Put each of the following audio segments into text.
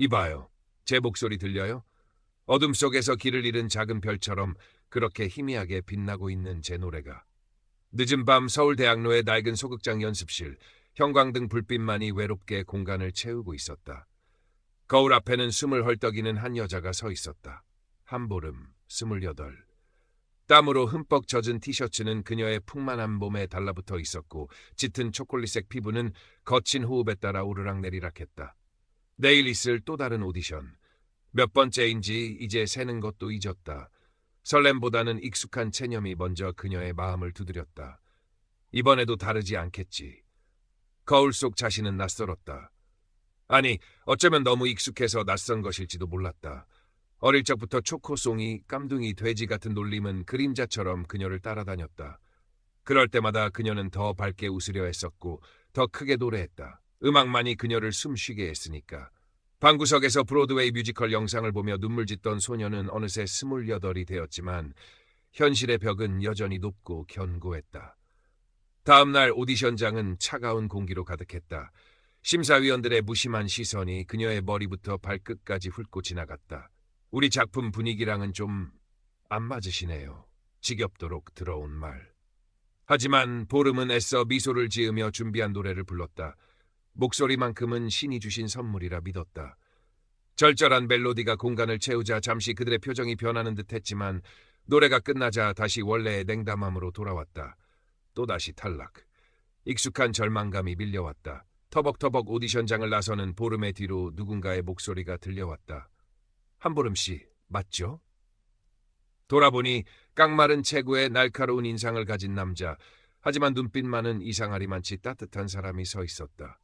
이봐요. 제 목소리 들려요? 어둠 속에서 길을 잃은 작은 별처럼 그렇게 희미하게 빛나고 있는 제 노래가. 늦은 밤 서울대학로의 낡은 소극장 연습실, 형광등 불빛만이 외롭게 공간을 채우고 있었다. 거울 앞에는 숨을 헐떡이는 한 여자가 서 있었다. 한보름, 28. 땀으로 흠뻑 젖은 티셔츠는 그녀의 풍만한 몸에 달라붙어 있었고 짙은 초콜릿색 피부는 거친 호흡에 따라 오르락내리락했다. 내일 있을 또 다른 오디션. 몇 번째인지 이제 세는 것도 잊었다. 설렘보다는 익숙한 체념이 먼저 그녀의 마음을 두드렸다. 이번에도 다르지 않겠지. 거울 속 자신은 낯설었다. 아니, 어쩌면 너무 익숙해서 낯선 것일지도 몰랐다. 어릴 적부터 초코송이, 깜둥이, 돼지 같은 놀림은 그림자처럼 그녀를 따라다녔다. 그럴 때마다 그녀는 더 밝게 웃으려 했었고 더 크게 노래했다. 음악만이 그녀를 숨쉬게 했으니까. 방구석에서 브로드웨이 뮤지컬 영상을 보며 눈물 짓던 소녀는 어느새 28이 되었지만 현실의 벽은 여전히 높고 견고했다. 다음 날 오디션장은 차가운 공기로 가득했다. 심사위원들의 무심한 시선이 그녀의 머리부터 발끝까지 훑고 지나갔다. 우리 작품 분위기랑은 좀 안 맞으시네요. 지겹도록 들어온 말. 하지만 보름은 애써 미소를 지으며 준비한 노래를 불렀다. 목소리만큼은 신이 주신 선물이라 믿었다. 절절한 멜로디가 공간을 채우자 잠시 그들의 표정이 변하는 듯했지만 노래가 끝나자 다시 원래의 냉담함으로 돌아왔다. 또다시 탈락. 익숙한 절망감이 밀려왔다. 터벅터벅 오디션장을 나서는 보름의 뒤로 누군가의 목소리가 들려왔다. 한보름 씨, 맞죠? 돌아보니 깡마른 체구에 날카로운 인상을 가진 남자, 하지만 눈빛만은 이상하리만치 따뜻한 사람이 서 있었다.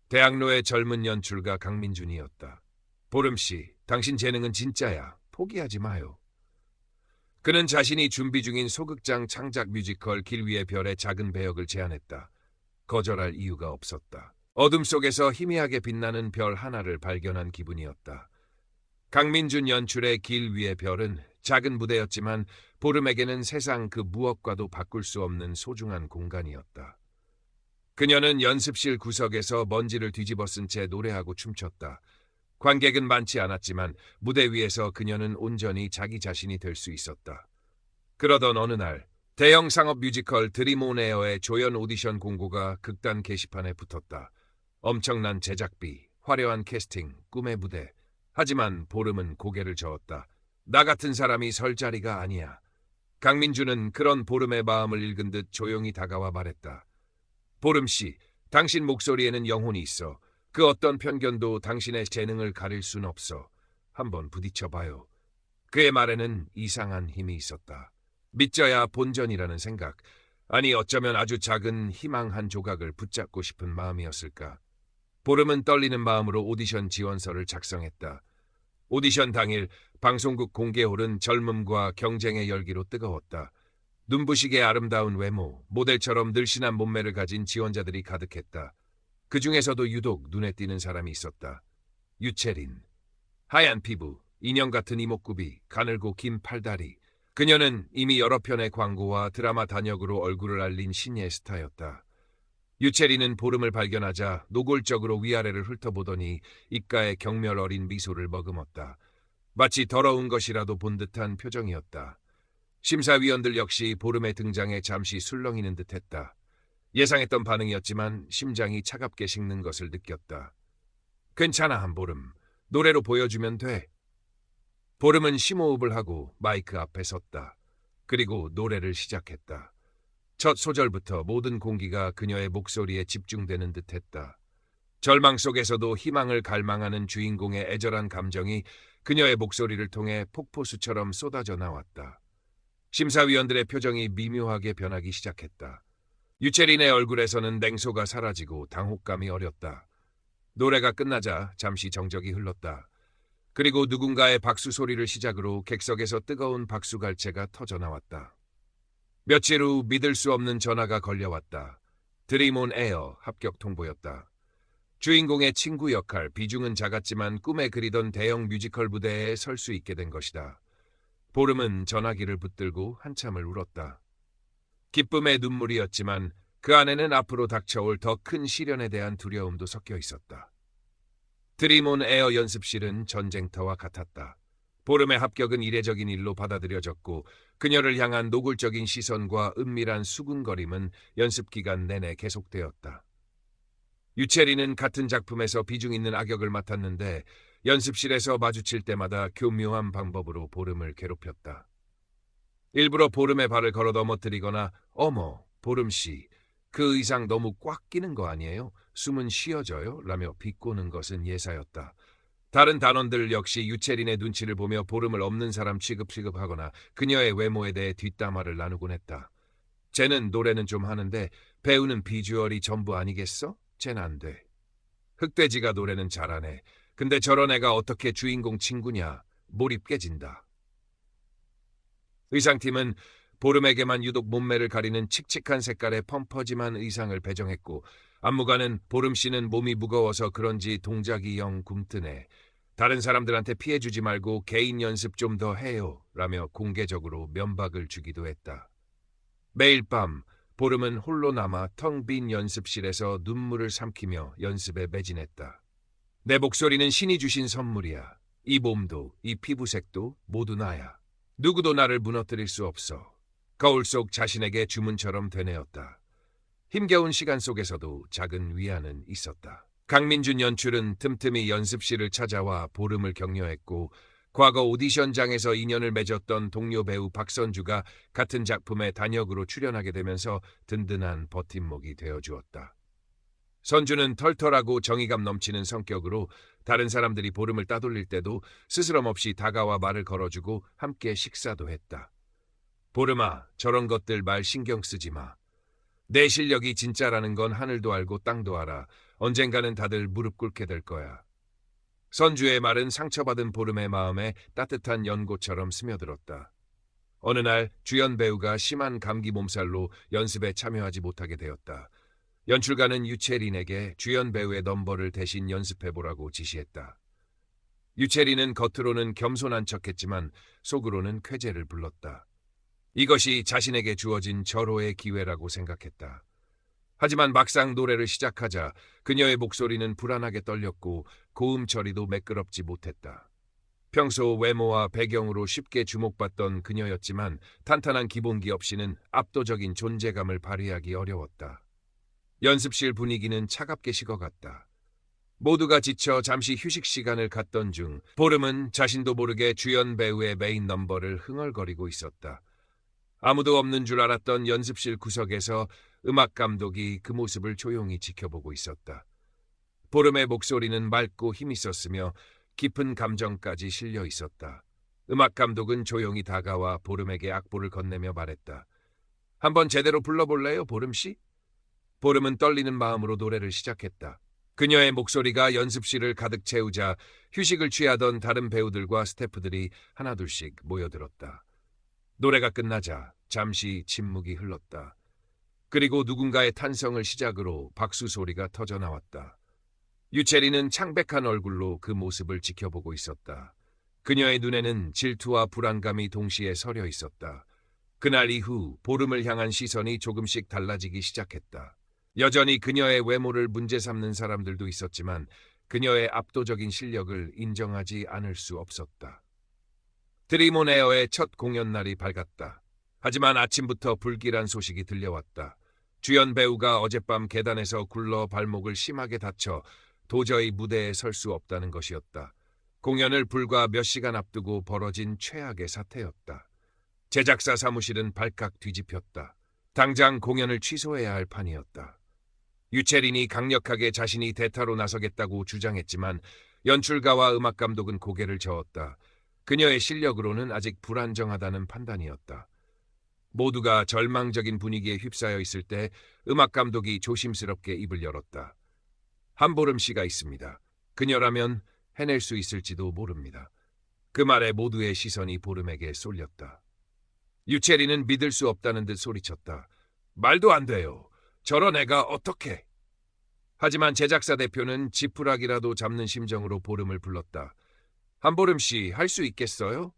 대학로의 젊은 연출가 강민준이었다. 보름 씨, 당신 재능은 진짜야. 포기하지 마요. 그는 자신이 준비 중인 소극장 창작 뮤지컬 길 위의 별의 작은 배역을 제안했다. 거절할 이유가 없었다. 어둠 속에서 희미하게 빛나는 별 하나를 발견한 기분이었다. 강민준 연출의 길 위의 별은 작은 무대였지만 보름에게는 세상 그 무엇과도 바꿀 수 없는 소중한 공간이었다. 그녀는 연습실 구석에서 먼지를 뒤집어 쓴 채 노래하고 춤췄다. 관객은 많지 않았지만 무대 위에서 그녀는 온전히 자기 자신이 될 수 있었다. 그러던 어느 날 대형 상업 뮤지컬 드림 온 에어의 조연 오디션 공고가 극단 게시판에 붙었다. 엄청난 제작비, 화려한 캐스팅, 꿈의 무대. 하지만 보름은 고개를 저었다. 나 같은 사람이 설 자리가 아니야. 강민주는 그런 보름의 마음을 읽은 듯 조용히 다가와 말했다. 보름 씨, 당신 목소리에는 영혼이 있어. 그 어떤 편견도 당신의 재능을 가릴 순 없어. 한번 부딪혀봐요. 그의 말에는 이상한 힘이 있었다. 믿져야 본전이라는 생각. 아니 어쩌면 아주 작은 희망 한 조각을 붙잡고 싶은 마음이었을까. 보름은 떨리는 마음으로 오디션 지원서를 작성했다. 오디션 당일 방송국 공개홀은 젊음과 경쟁의 열기로 뜨거웠다. 눈부시게 아름다운 외모, 모델처럼 늘씬한 몸매를 가진 지원자들이 가득했다. 그 중에서도 유독 눈에 띄는 사람이 있었다. 유채린. 하얀 피부, 인형 같은 이목구비, 가늘고 긴 팔다리. 그녀는 이미 여러 편의 광고와 드라마 단역으로 얼굴을 알린 신예 스타였다. 유채린은 보름을 발견하자 노골적으로 위아래를 훑어보더니 입가에 경멸 어린 미소를 머금었다. 마치 더러운 것이라도 본 듯한 표정이었다. 심사위원들 역시 보름의 등장에 잠시 술렁이는 듯했다. 예상했던 반응이었지만 심장이 차갑게 식는 것을 느꼈다. 괜찮아, 한보름. 노래로 보여주면 돼. 보름은 심호흡을 하고 마이크 앞에 섰다. 그리고 노래를 시작했다. 첫 소절부터 모든 공기가 그녀의 목소리에 집중되는 듯했다. 절망 속에서도 희망을 갈망하는 주인공의 애절한 감정이 그녀의 목소리를 통해 폭포수처럼 쏟아져 나왔다. 심사위원들의 표정이 미묘하게 변하기 시작했다. 유채린의 얼굴에서는 냉소가 사라지고 당혹감이 어렸다. 노래가 끝나자 잠시 정적이 흘렀다. 그리고 누군가의 박수 소리를 시작으로 객석에서 뜨거운 박수갈채가 터져 나왔다. 며칠 후 믿을 수 없는 전화가 걸려왔다. 드림 온 에어 합격 통보였다. 주인공의 친구 역할, 비중은 작았지만 꿈에 그리던 대형 뮤지컬 무대에 설 수 있게 된 것이다. 보름은 전화기를 붙들고 한참을 울었다. 기쁨의 눈물이었지만 그 안에는 앞으로 닥쳐올 더 큰 시련에 대한 두려움도 섞여 있었다. 드림온 에어 연습실은 전쟁터와 같았다. 보름의 합격은 이례적인 일로 받아들여졌고 그녀를 향한 노골적인 시선과 은밀한 수군거림은 연습 기간 내내 계속되었다. 유채리는 같은 작품에서 비중 있는 악역을 맡았는데 연습실에서 마주칠 때마다 교묘한 방법으로 보름을 괴롭혔다. 일부러 보름의 발을 걸어 넘어뜨리거나 어머, 보름씨, 그 의상 너무 꽉 끼는 거 아니에요? 숨은 쉬어져요? 라며 비꼬는 것은 예사였다. 다른 단원들 역시 유채린의 눈치를 보며 보름을 없는 사람 취급하거나 그녀의 외모에 대해 뒷담화를 나누곤 했다. 쟤는 노래는 좀 하는데 배우는 비주얼이 전부 아니겠어? 쟤는 안 돼. 흑돼지가 노래는 잘하네. 근데 저런 애가 어떻게 주인공 친구냐? 몰입 깨진다. 의상팀은 보름에게만 유독 몸매를 가리는 칙칙한 색깔의 펌퍼짐한 의상을 배정했고 안무가는 보름씨는 몸이 무거워서 그런지 동작이 영 굼뜨네. 다른 사람들한테 피해주지 말고 개인 연습 좀 더 해요. 라며 공개적으로 면박을 주기도 했다. 매일 밤 보름은 홀로 남아 텅 빈 연습실에서 눈물을 삼키며 연습에 매진했다. 내 목소리는 신이 주신 선물이야. 이 몸도 이 피부색도 모두 나야. 누구도 나를 무너뜨릴 수 없어. 거울 속 자신에게 주문처럼 되뇌었다. 힘겨운 시간 속에서도 작은 위안은 있었다. 강민준 연출은 틈틈이 연습실을 찾아와 보름을 격려했고 과거 오디션장에서 인연을 맺었던 동료 배우 박선주가 같은 작품에 단역으로 출연하게 되면서 든든한 버팀목이 되어주었다. 선주는 털털하고 정의감 넘치는 성격으로 다른 사람들이 보름을 따돌릴 때도 스스럼 없이 다가와 말을 걸어주고 함께 식사도 했다. 보름아, 저런 것들 말 신경 쓰지 마. 내 실력이 진짜라는 건 하늘도 알고 땅도 알아. 언젠가는 다들 무릎 꿇게 될 거야. 선주의 말은 상처받은 보름의 마음에 따뜻한 연고처럼 스며들었다. 어느 날 주연 배우가 심한 감기 몸살로 연습에 참여하지 못하게 되었다. 연출가는 유채린에게 주연 배우의 넘버를 대신 연습해보라고 지시했다. 유채린은 겉으로는 겸손한 척했지만 속으로는 쾌재를 불렀다. 이것이 자신에게 주어진 절호의 기회라고 생각했다. 하지만 막상 노래를 시작하자 그녀의 목소리는 불안하게 떨렸고 고음 처리도 매끄럽지 못했다. 평소 외모와 배경으로 쉽게 주목받던 그녀였지만 탄탄한 기본기 없이는 압도적인 존재감을 발휘하기 어려웠다. 연습실 분위기는 차갑게 식어갔다. 모두가 지쳐 잠시 휴식 시간을 갖던 중 보름은 자신도 모르게 주연 배우의 메인 넘버를 흥얼거리고 있었다. 아무도 없는 줄 알았던 연습실 구석에서 음악 감독이 그 모습을 조용히 지켜보고 있었다. 보름의 목소리는 맑고 힘있었으며 깊은 감정까지 실려 있었다. 음악 감독은 조용히 다가와 보름에게 악보를 건네며 말했다. 한번 제대로 불러볼래요, 보름씨? 보름은 떨리는 마음으로 노래를 시작했다. 그녀의 목소리가 연습실을 가득 채우자 휴식을 취하던 다른 배우들과 스태프들이 하나둘씩 모여들었다. 노래가 끝나자 잠시 침묵이 흘렀다. 그리고 누군가의 탄성을 시작으로 박수 소리가 터져 나왔다. 유채리는 창백한 얼굴로 그 모습을 지켜보고 있었다. 그녀의 눈에는 질투와 불안감이 동시에 서려 있었다. 그날 이후 보름을 향한 시선이 조금씩 달라지기 시작했다. 여전히 그녀의 외모를 문제 삼는 사람들도 있었지만 그녀의 압도적인 실력을 인정하지 않을 수 없었다. 드림온 에어의 첫 공연 날이 밝았다. 하지만 아침부터 불길한 소식이 들려왔다. 주연 배우가 어젯밤 계단에서 굴러 발목을 심하게 다쳐 도저히 무대에 설 수 없다는 것이었다. 공연을 불과 몇 시간 앞두고 벌어진 최악의 사태였다. 제작사 사무실은 발칵 뒤집혔다. 당장 공연을 취소해야 할 판이었다. 유채린이 강력하게 자신이 대타로 나서겠다고 주장했지만 연출가와 음악감독은 고개를 저었다. 그녀의 실력으로는 아직 불안정하다는 판단이었다. 모두가 절망적인 분위기에 휩싸여 있을 때 음악감독이 조심스럽게 입을 열었다. 한보름 씨가 있습니다. 그녀라면 해낼 수 있을지도 모릅니다. 그 말에 모두의 시선이 보름에게 쏠렸다. 유채리는 믿을 수 없다는 듯 소리쳤다. 말도 안 돼요. 저런 애가 어떻게? 하지만 제작사 대표는 지푸라기라도 잡는 심정으로 보름을 불렀다. 한보름 씨, 할 수 있겠어요?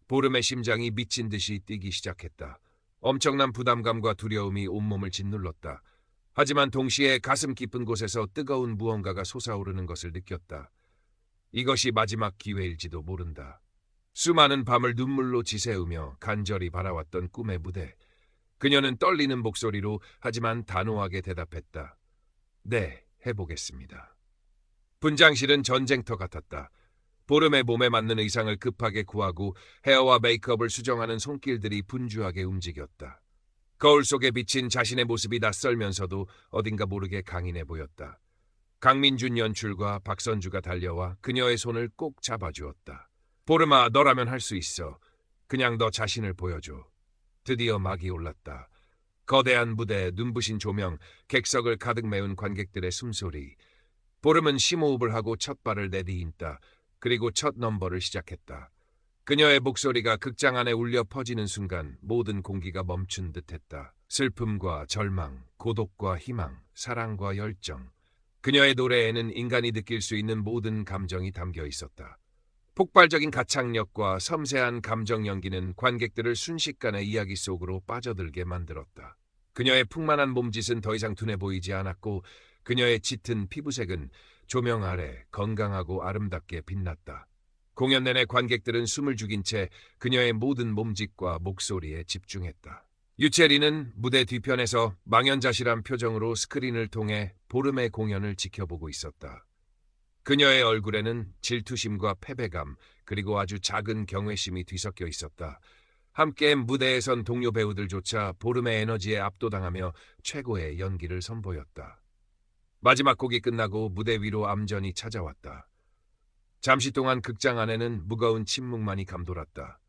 보름의 심장이 미친 듯이 뛰기 시작했다. 엄청난 부담감과 두려움이 온몸을 짓눌렀다. 하지만 동시에 가슴 깊은 곳에서 뜨거운 무언가가 솟아오르는 것을 느꼈다. 이것이 마지막 기회일지도 모른다. 수많은 밤을 눈물로 지새우며 간절히 바라왔던 꿈의 무대. 그녀는 떨리는 목소리로 하지만 단호하게 대답했다. 네, 해보겠습니다. 분장실은 전쟁터 같았다. 보름의 몸에 맞는 의상을 급하게 구하고 헤어와 메이크업을 수정하는 손길들이 분주하게 움직였다. 거울 속에 비친 자신의 모습이 낯설면서도 어딘가 모르게 강인해 보였다. 강민준 연출과 박선주가 달려와 그녀의 손을 꼭 잡아주었다. 보름아, 너라면 할 수 있어. 그냥 너 자신을 보여줘. 드디어 막이 올랐다. 거대한 무대, 눈부신 조명, 객석을 가득 메운 관객들의 숨소리. 보름은 심호흡을 하고 첫 발을 내디인다. 그리고 첫 넘버를 시작했다. 그녀의 목소리가 극장 안에 울려 퍼지는 순간 모든 공기가 멈춘 듯했다. 슬픔과 절망, 고독과 희망, 사랑과 열정. 그녀의 노래에는 인간이 느낄 수 있는 모든 감정이 담겨 있었다. 폭발적인 가창력과 섬세한 감정 연기는 관객들을 순식간에 이야기 속으로 빠져들게 만들었다. 그녀의 풍만한 몸짓은 더 이상 둔해 보이지 않았고 그녀의 짙은 피부색은 조명 아래 건강하고 아름답게 빛났다. 공연 내내 관객들은 숨을 죽인 채 그녀의 모든 몸짓과 목소리에 집중했다. 유채리는 무대 뒤편에서 망연자실한 표정으로 스크린을 통해 보름의 공연을 지켜보고 있었다. 그녀의 얼굴에는 질투심과 패배감 그리고 아주 작은 경외심이 뒤섞여 있었다. 함께 무대에 선 동료 배우들조차 보름의 에너지에 압도당하며 최고의 연기를 선보였다. 마지막 곡이 끝나고 무대 위로 암전이 찾아왔다. 잠시 동안 극장 안에는 무거운 침묵만이 감돌았다.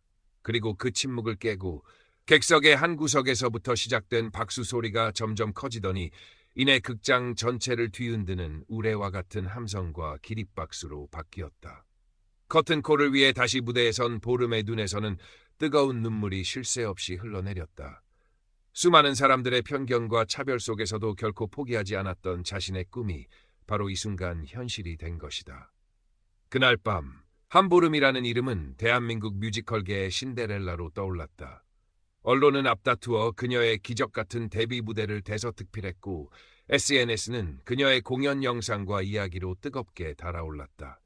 그리고 그 침묵을 깨고 객석의 한 구석에서부터 시작된 박수 소리가 점점 커지더니 이내 극장 전체를 뒤흔드는 우레와 같은 함성과 기립박수로 바뀌었다. 커튼콜을 위해 다시 무대에 선 보름의 눈에서는 뜨거운 눈물이 쉴 새 없이 흘러내렸다. 수많은 사람들의 편견과 차별 속에서도 결코 포기하지 않았던 자신의 꿈이 바로 이 순간 현실이 된 것이다. 그날 밤, 한보름이라는 이름은 대한민국 뮤지컬계의 신데렐라로 떠올랐다. 언론은 앞다투어 그녀의 기적 같은 데뷔 무대를 대서특필했고 SNS는 그녀의 공연 영상과 이야기로 뜨겁게 달아올랐다.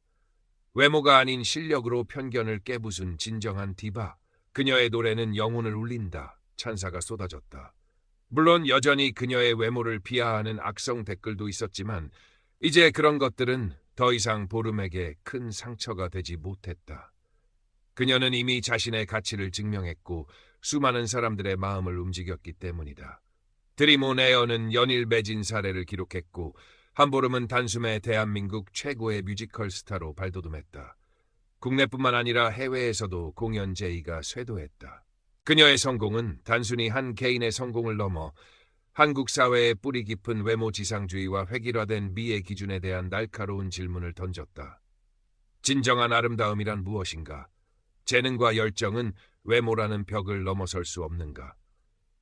외모가 아닌 실력으로 편견을 깨부순 진정한 디바. 그녀의 노래는 영혼을 울린다. 찬사가 쏟아졌다. 물론 여전히 그녀의 외모를 비하하는 악성 댓글도 있었지만 이제 그런 것들은 더 이상 보름에게 큰 상처가 되지 못했다. 그녀는 이미 자신의 가치를 증명했고 수많은 사람들의 마음을 움직였기 때문이다. 드림 온 에어는 연일 매진 사례를 기록했고 한보름은 단숨에 대한민국 최고의 뮤지컬 스타로 발돋움했다. 국내뿐만 아니라 해외에서도 공연 제의가 쇄도했다. 그녀의 성공은 단순히 한 개인의 성공을 넘어 한국 사회의 뿌리 깊은 외모 지상주의와 획일화된 미의 기준에 대한 날카로운 질문을 던졌다. 진정한 아름다움이란 무엇인가? 재능과 열정은 외모라는 벽을 넘어설 수 없는가?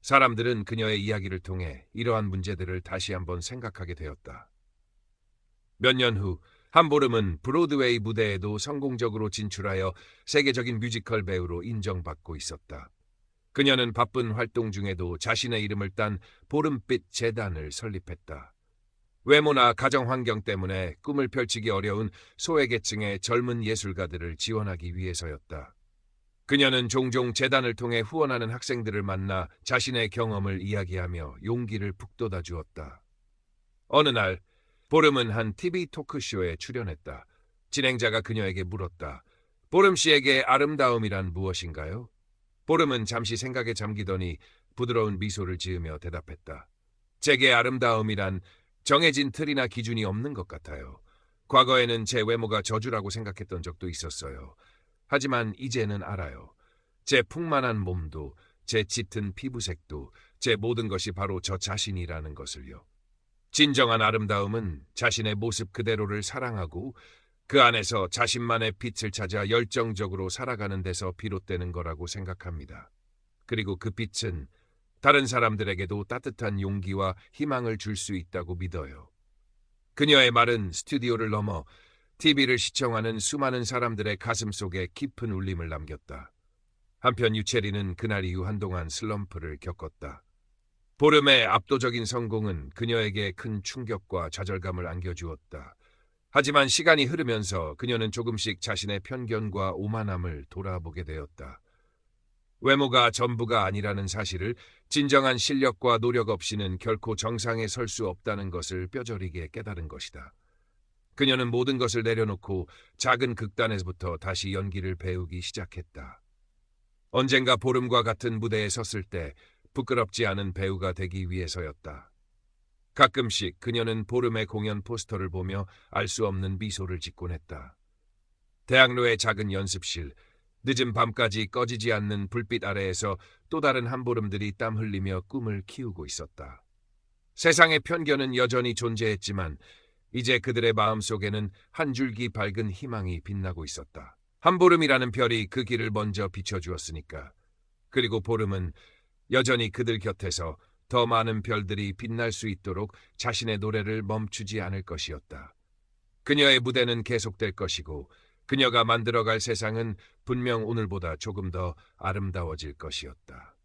사람들은 그녀의 이야기를 통해 이러한 문제들을 다시 한번 생각하게 되었다. 몇 년 후 한보름은 브로드웨이 무대에도 성공적으로 진출하여 세계적인 뮤지컬 배우로 인정받고 있었다. 그녀는 바쁜 활동 중에도 자신의 이름을 딴 보름빛 재단을 설립했다. 외모나 가정 환경 때문에 꿈을 펼치기 어려운 소외계층의 젊은 예술가들을 지원하기 위해서였다. 그녀는 종종 재단을 통해 후원하는 학생들을 만나 자신의 경험을 이야기하며 용기를 북돋아 주었다. 어느 날 보름은 한 TV 토크쇼에 출연했다. 진행자가 그녀에게 물었다. 보름 씨에게 아름다움이란 무엇인가요? 보름은 잠시 생각에 잠기더니 부드러운 미소를 지으며 대답했다. 제게 아름다움이란 정해진 틀이나 기준이 없는 것 같아요. 과거에는 제 외모가 저주라고 생각했던 적도 있었어요. 하지만 이제는 알아요. 제 풍만한 몸도, 제 짙은 피부색도, 제 모든 것이 바로 저 자신이라는 것을요. 진정한 아름다움은 자신의 모습 그대로를 사랑하고 그 안에서 자신만의 빛을 찾아 열정적으로 살아가는 데서 비롯되는 거라고 생각합니다. 그리고 그 빛은 다른 사람들에게도 따뜻한 용기와 희망을 줄 수 있다고 믿어요. 그녀의 말은 스튜디오를 넘어 TV를 시청하는 수많은 사람들의 가슴 속에 깊은 울림을 남겼다. 한편 유채리는 그날 이후 한동안 슬럼프를 겪었다. 보름의 압도적인 성공은 그녀에게 큰 충격과 좌절감을 안겨주었다. 하지만 시간이 흐르면서 그녀는 조금씩 자신의 편견과 오만함을 돌아보게 되었다. 외모가 전부가 아니라는 사실을, 진정한 실력과 노력 없이는 결코 정상에 설 수 없다는 것을 뼈저리게 깨달은 것이다. 그녀는 모든 것을 내려놓고 작은 극단에서부터 다시 연기를 배우기 시작했다. 언젠가 보름과 같은 무대에 섰을 때 부끄럽지 않은 배우가 되기 위해서였다. 가끔씩 그녀는 보름의 공연 포스터를 보며 알 수 없는 미소를 짓곤 했다. 대학로의 작은 연습실, 늦은 밤까지 꺼지지 않는 불빛 아래에서 또 다른 한보름들이 땀 흘리며 꿈을 키우고 있었다. 세상의 편견은 여전히 존재했지만 이제 그들의 마음속에는 한 줄기 밝은 희망이 빛나고 있었다. 한보름이라는 별이 그 길을 먼저 비춰주었으니까. 그리고 보름은 여전히 그들 곁에서 더 많은 별들이 빛날 수 있도록 자신의 노래를 멈추지 않을 것이었다. 그녀의 무대는 계속될 것이고 그녀가 만들어갈 세상은 분명 오늘보다 조금 더 아름다워질 것이었다.